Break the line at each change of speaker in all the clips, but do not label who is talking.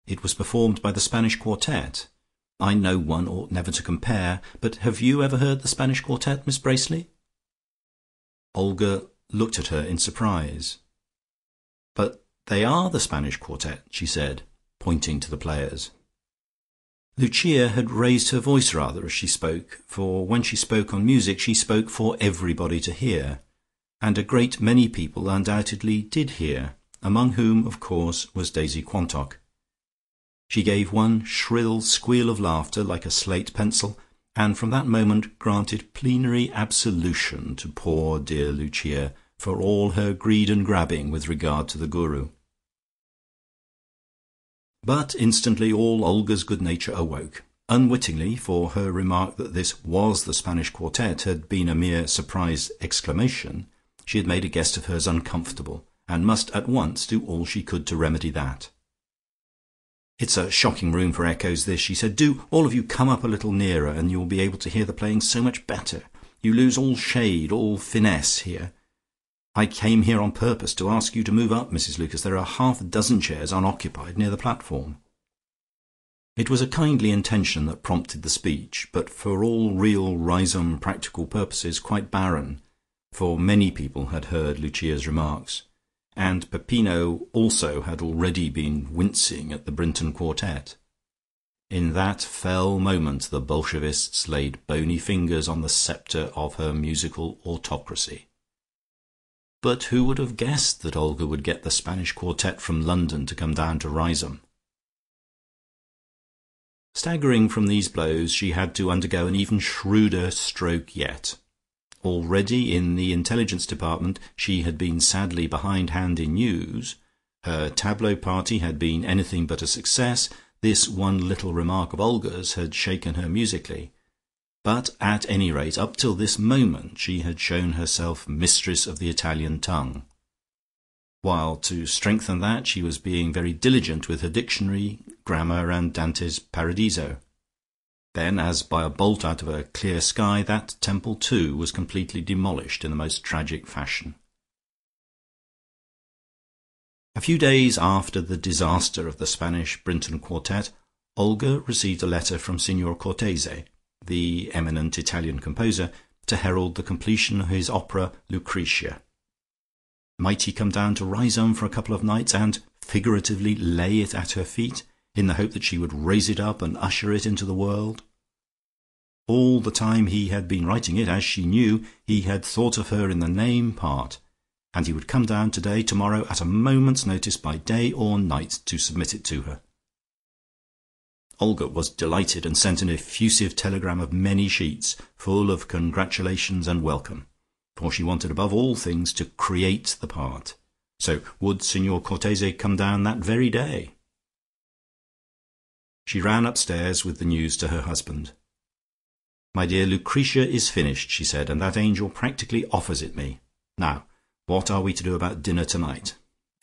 It was performed by the Spanish Quartet. I know one ought never to compare, but have you ever heard the Spanish Quartet, Miss Bracely?" Olga looked at her in surprise. "But they are the Spanish Quartet," she said, pointing to the players. Lucia had raised her voice rather as she spoke, for when she spoke on music she spoke for everybody to hear, and a great many people undoubtedly did hear, among whom, of course, was Daisy Quantock. She gave one shrill squeal of laughter like a slate pencil, and from that moment granted plenary absolution to poor dear Lucia for all her greed and grabbing with regard to the Guru. But instantly all Olga's good nature awoke. Unwittingly, for her remark that this was the Spanish Quartet had been a mere surprised exclamation, she had made a guest of hers uncomfortable, and must at once do all she could to remedy that. "It's a shocking room for echoes, this," she said. "Do all of you come up a little nearer, and you will be able to hear the playing so much better. You lose all shade, all finesse here. I came here on purpose to ask you to move up, Mrs Lucas. There are half a dozen chairs unoccupied near the platform." It was a kindly intention that prompted the speech, but for all real Riseholme practical purposes quite barren, for many people had heard Lucia's remarks, and Peppino also had already been wincing at the Brinton Quartet. In that fell moment the Bolshevists laid bony fingers on the sceptre of her musical autocracy. But who would have guessed that Olga would get the Spanish Quartet from London to come down to Riseholme? Staggering from these blows, she had to undergo an even shrewder stroke yet. Already in the intelligence department she had been sadly behindhand in news. Her tableau party had been anything but a success. This one little remark of Olga's had shaken her musically. But at any rate, up till this moment she had shown herself mistress of the Italian tongue, while to strengthen that she was being very diligent with her dictionary, grammar, and Dante's Paradiso. Then, as by a bolt out of a clear sky, that temple too was completely demolished in the most tragic fashion. A few days after the disaster of the Spanish Brinton Quartet, Olga received a letter from Signor Cortese, the eminent Italian composer, to herald the completion of his opera Lucretia. Might he come down to Riseholme for a couple of nights and figuratively lay it at her feet, in the hope that she would raise it up and usher it into the world? All the time he had been writing it, as she knew, he had thought of her in the name part, and he would come down today, tomorrow, at a moment's notice, by day or night, to submit it to her. Olga was delighted, and sent an effusive telegram of many sheets, full of congratulations and welcome, for she wanted above all things to create the part. So would Signor Cortese come down that very day? She ran upstairs with the news to her husband. "My dear, Lucretia is finished," she said, "and that angel practically offers it me. Now, what are we to do about dinner tonight?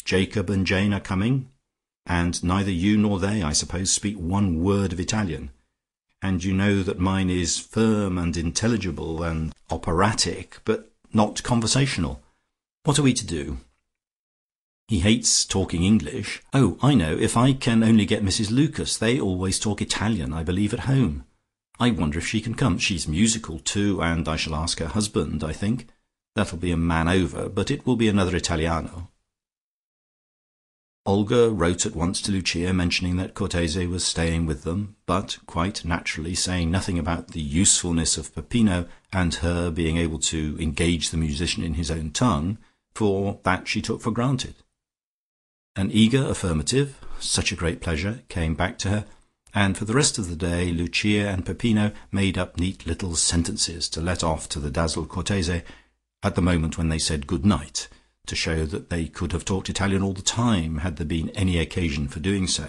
Jacob and Jane are coming, and neither you nor they, I suppose, speak one word of Italian, and you know that mine is firm and intelligible and operatic, but not conversational. What are we to do? He hates talking English. Oh, I know, if I can only get Mrs Lucas. They always talk Italian, I believe, at home. I wonder if she can come. She's musical too, and I shall ask her husband, I think. That'll be a man over, but it will be another Italiano." Olga wrote at once to Lucia, mentioning that Cortese was staying with them, but quite naturally saying nothing about the usefulness of Peppino and her being able to engage the musician in his own tongue, for that she took for granted. An eager affirmative, such a great pleasure, came back to her, and for the rest of the day Lucia and Peppino made up neat little sentences to let off to the dazzled Cortese at the moment when they said good night, to show that they could have talked Italian all the time had there been any occasion for doing so.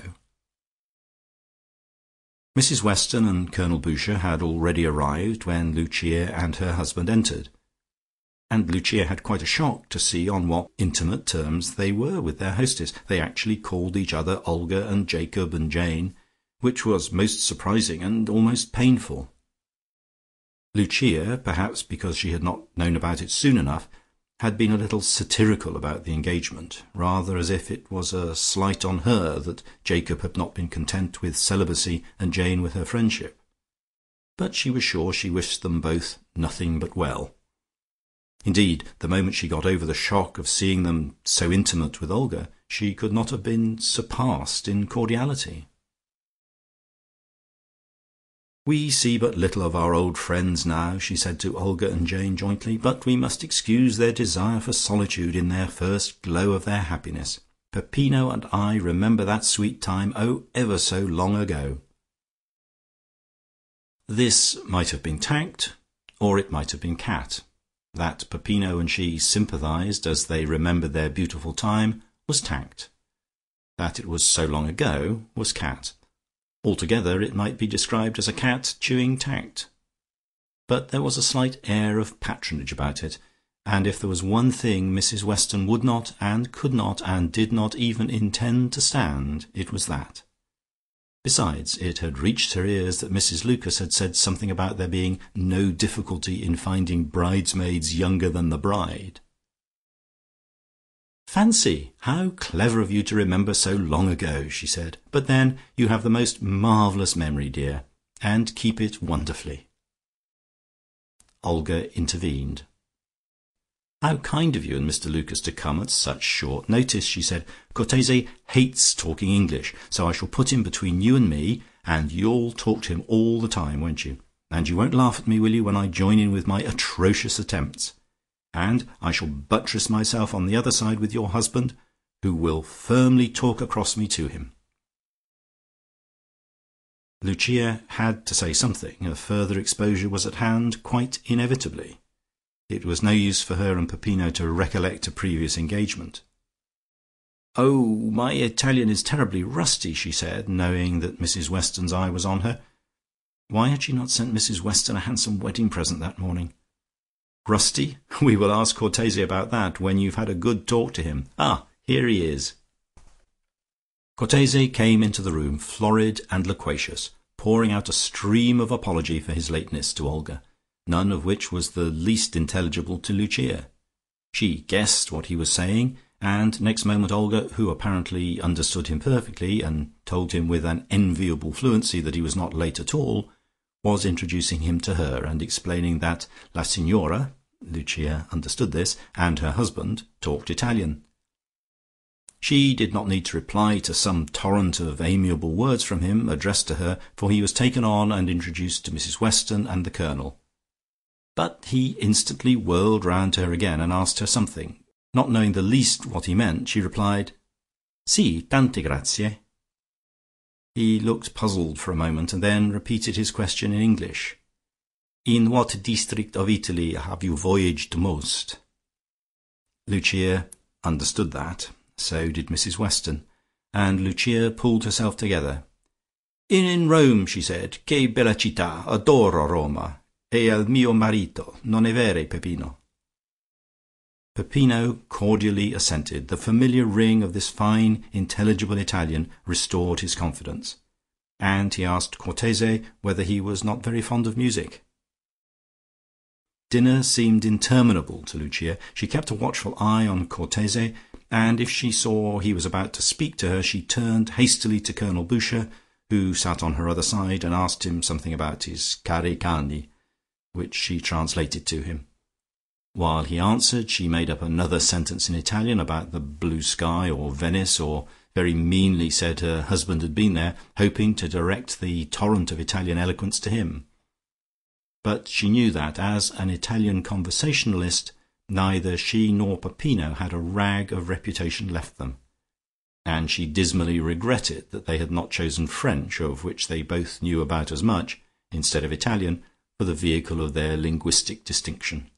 Mrs Weston and Colonel Boucher had already arrived when Lucia and her husband entered, and Lucia had quite a shock to see on what intimate terms they were with their hostess. They actually called each other Olga and Jacob and Jane, which was most surprising and almost painful. Lucia, perhaps because she had not known about it soon enough, had been a little satirical about the engagement, rather as if it was a slight on her that Jacob had not been content with celibacy and Jane with her friendship. But she was sure she wished them both nothing but well. Indeed, the moment she got over the shock of seeing them so intimate with Olga, she could not have been surpassed in cordiality. "We see but little of our old friends now," she said to Olga and Jane jointly, "but we must excuse their desire for solitude in their first glow of their happiness. Peppino and I remember that sweet time, oh, ever so long ago." This might have been tact, or it might have been cat. That Peppino and she sympathized as they remembered their beautiful time was tact. That it was so long ago was cat. Altogether it might be described as a cat chewing tact. But there was a slight air of patronage about it, and if there was one thing Mrs. Weston would not and could not and did not even intend to stand, it was that. Besides, it had reached her ears that Mrs. Lucas had said something about there being no difficulty in finding bridesmaids younger than the bride. "Fancy! How clever of you to remember so long ago," she said. "But then you have the most marvellous memory, dear, and keep it wonderfully." Olga intervened. "How kind of you and Mr. Lucas to come at such short notice," she said. "Cortese hates talking English, so I shall put him between you and me, and you'll talk to him all the time, won't you? And you won't laugh at me, will you, when I join in with my atrocious attempts? And I shall buttress myself on the other side with your husband, who will firmly talk across me to him." Lucia had to say something. A further exposure was at hand, quite inevitably. It was no use for her and Peppino to recollect a previous engagement. "Oh, my Italian is terribly rusty," she said, knowing that Mrs. Weston's eye was on her. Why had she not sent Mrs. Weston a handsome wedding present that morning? "Rusty? We will ask Cortese about that when you've had a good talk to him. Ah, here he is." Cortese came into the room, florid and loquacious, pouring out a stream of apology for his lateness to Olga, none of which was the least intelligible to Lucia. She guessed what he was saying, and next moment Olga, who apparently understood him perfectly, and told him with an enviable fluency that he was not late at all, was introducing him to her, and explaining that La Signora, Lucia understood this, and her husband talked Italian. She did not need to reply to some torrent of amiable words from him, addressed to her, for he was taken on and introduced to Mrs. Weston and the Colonel. But he instantly whirled round to her again, and asked her something. Not knowing the least what he meant, she replied, "Sì, tante grazie." He looked puzzled for a moment, and then repeated his question in English. "In what district of Italy have you voyaged most?" Lucia understood that. So did Mrs. Weston, and Lucia pulled herself together. "In Rome," she said. "Che bella città! Adoro Roma. E al mio marito. Non è vero, Peppino?" Peppino cordially assented. The familiar ring of this fine, intelligible Italian restored his confidence, and he asked Cortese whether he was not very fond of music. Dinner seemed interminable to Lucia. She kept a watchful eye on Cortese, and if she saw he was about to speak to her, she turned hastily to Colonel Boucher, who sat on her other side, and asked him something about his cari cani, which she translated to him. While he answered, she made up another sentence in Italian about the blue sky or Venice, or very meanly said her husband had been there, hoping to direct the torrent of Italian eloquence to him. But she knew that, as an Italian conversationalist, neither she nor Peppino had a rag of reputation left them, and she dismally regretted that they had not chosen French, of which they both knew about as much, instead of Italian, for the vehicle of their linguistic distinction.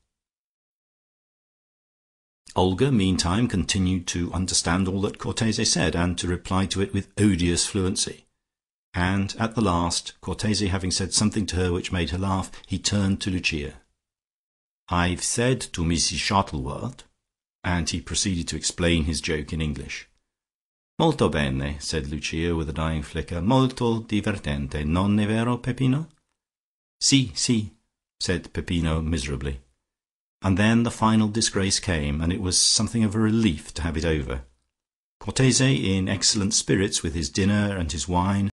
Olga, meantime, continued to understand all that Cortese said, and to reply to it with odious fluency. And at the last, Cortese having said something to her which made her laugh, he turned to Lucia. "I've said to Mrs. Shuttleworth," and he proceeded to explain his joke in English. "Molto bene," said Lucia with a dying flicker. "Molto divertente, non è vero, Peppino?" "Sì, sì," said Peppino miserably. And then the final disgrace came, and it was something of a relief to have it over. Cortese, in excellent spirits with his dinner and his wine,